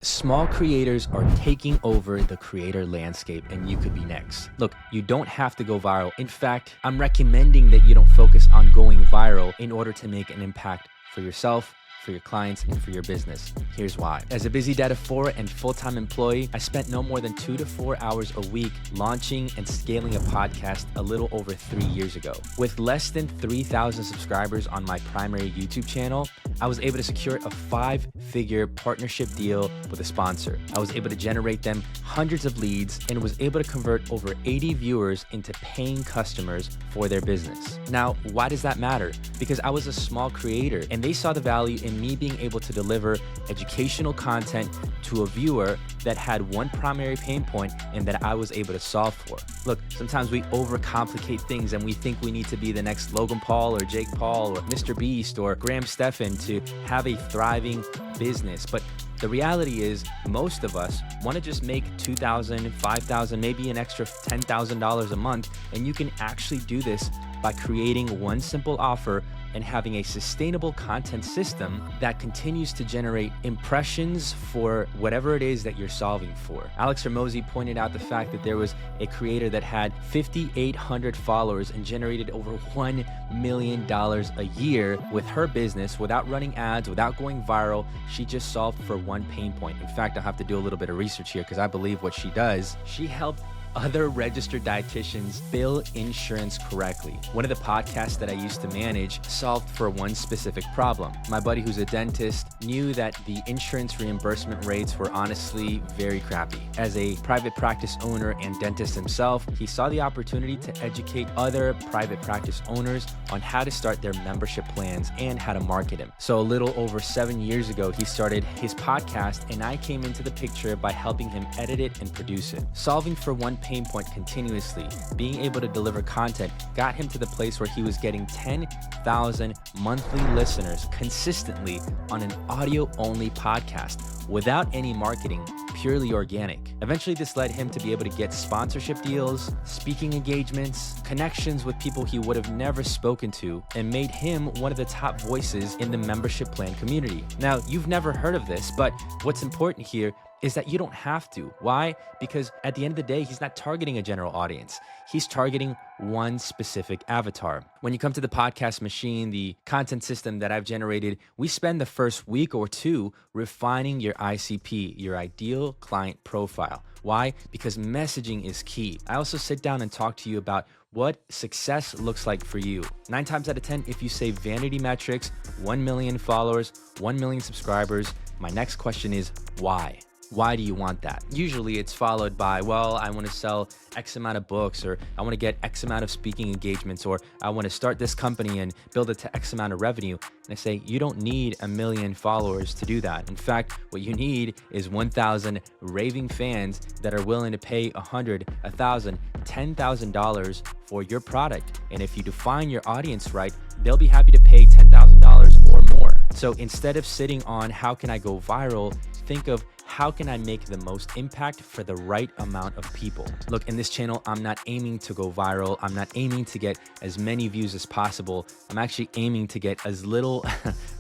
Small creators are taking over the creator landscape, and you could be next. Look, you don't have to go viral. In fact, I'm recommending that you don't focus on going viral in order to make an impact for yourself, for your clients, and for your business. Here's why. As a busy dad of 4 and full-time employee, I spent no more than 2 to 4 hours a week launching and scaling a podcast a little over 3 years ago. With less than 3,000 subscribers on my primary YouTube channel, I was able to secure a 5-figure partnership deal with a sponsor. I was able to generate them hundreds of leads and was able to convert over 80 viewers into paying customers for their business. Now, why does that matter? Because I was a small creator and they saw the value in me being able to deliver educational content to a viewer that had one primary pain point and that I was able to solve for. Look, sometimes we overcomplicate things and we think we need to be the next Logan Paul or Jake Paul or Mr. Beast or Graham Stephan to have a thriving business. But the reality is most of us want to just make $2,000, $5,000, maybe an extra $10,000 a month. And you can actually do this by creating one simple offer and having a sustainable content system that continues to generate impressions for whatever it is that you're solving for. Alex Hormozi pointed out the fact that there was a creator that had 5,800 followers and generated over $1 million a year with her business without running ads, without going viral. She just solved for one pain point. In fact, I'll have to do a little bit of research here because I believe what she does. She helped other registered dietitians bill insurance correctly. One of the podcasts that I used to manage solved for one specific problem. My buddy who's a dentist knew that the insurance reimbursement rates were honestly very crappy. As a private practice owner and dentist himself, he saw the opportunity to educate other private practice owners on how to start their membership plans and how to market them. So a little over 7 years ago, he started his podcast and I came into the picture by helping him edit it and produce it. Solving for one pain point continuously, being able to deliver content got him to the place where he was getting 10,000 monthly listeners consistently on an audio-only podcast without any marketing, purely organic. Eventually, this led him to be able to get sponsorship deals, speaking engagements, connections with people he would have never spoken to, and made him one of the top voices in the membership plan community. Now, you've never heard of this, but what's important here is that you don't have to. Why? Because at the end of the day, he's not targeting a general audience. He's targeting one specific avatar. When you come to the podcast machine, the content system that I've generated, we spend the first week or two refining your ICP, your ideal client profile. Why? Because messaging is key. I also sit down and talk to you about what success looks like for you. 9 times out of 10, if you say vanity metrics, 1 million followers, 1 million subscribers, my next question is why? Why do you want that? Usually it's followed by, well, I want to sell X amount of books, or I want to get X amount of speaking engagements, or I want to start this company and build it to X amount of revenue. And I say, you don't need 1 million followers to do that. In fact, what you need is 1,000 raving fans that are willing to pay $100, $1,000, $10,000 for your product. And if you define your audience right, they'll be happy to pay $10,000 or more. So instead of sitting on how can I go viral, think of how can I make the most impact for the right amount of people? Look, in this channel, I'm not aiming to go viral. I'm not aiming to get as many views as possible. I'm actually aiming to get as little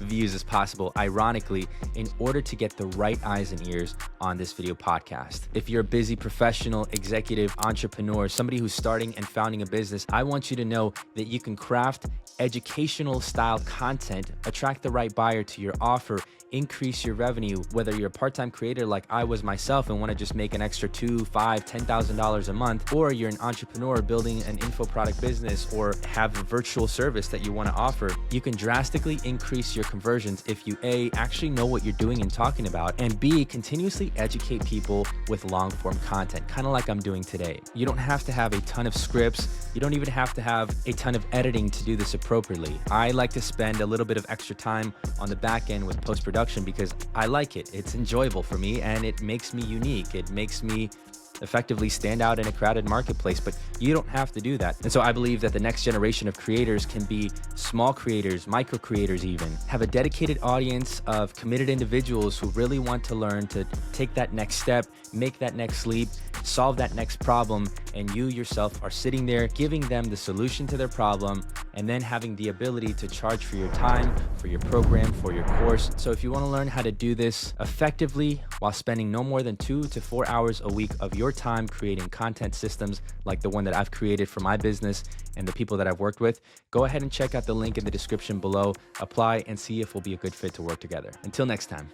views as possible, ironically, in order to get the right eyes and ears on this video podcast. If you're a busy professional, executive, entrepreneur, somebody who's starting and founding a business, I want you to know that you can craft educational style content, attract the right buyer to your offer, increase your revenue, whether you're a part-time creator like I was myself and want to just make an extra $2,000, $5,000, $10,000 a month, or you're an entrepreneur building an info product business or have a virtual service that you want to offer. You can drastically increase your conversions if you A, actually know what you're doing and talking about, and B, continuously educate people with long-form content, kind of like I'm doing today. You don't have to have a ton of scripts. You don't even have to have a ton of editing to do this appropriately. I like to spend a little bit of extra time on the back end with post-production because I like it. It's enjoyable for me and it makes me unique. It makes me effectively stand out in a crowded marketplace, but you don't have to do that. And so I believe that the next generation of creators can be small creators, micro creators even, have a dedicated audience of committed individuals who really want to learn to take that next step, make that next leap, solve that next problem, and you yourself are sitting there giving them the solution to their problem and then having the ability to charge for your time, for your program, for your course. So if you want to learn how to do this effectively while spending no more than 2 to 4 hours a week of your time creating content systems like the one that I've created for my business and the people that I've worked with, go ahead and check out the link in the description below, apply, and see if we'll be a good fit to work together. Until next time.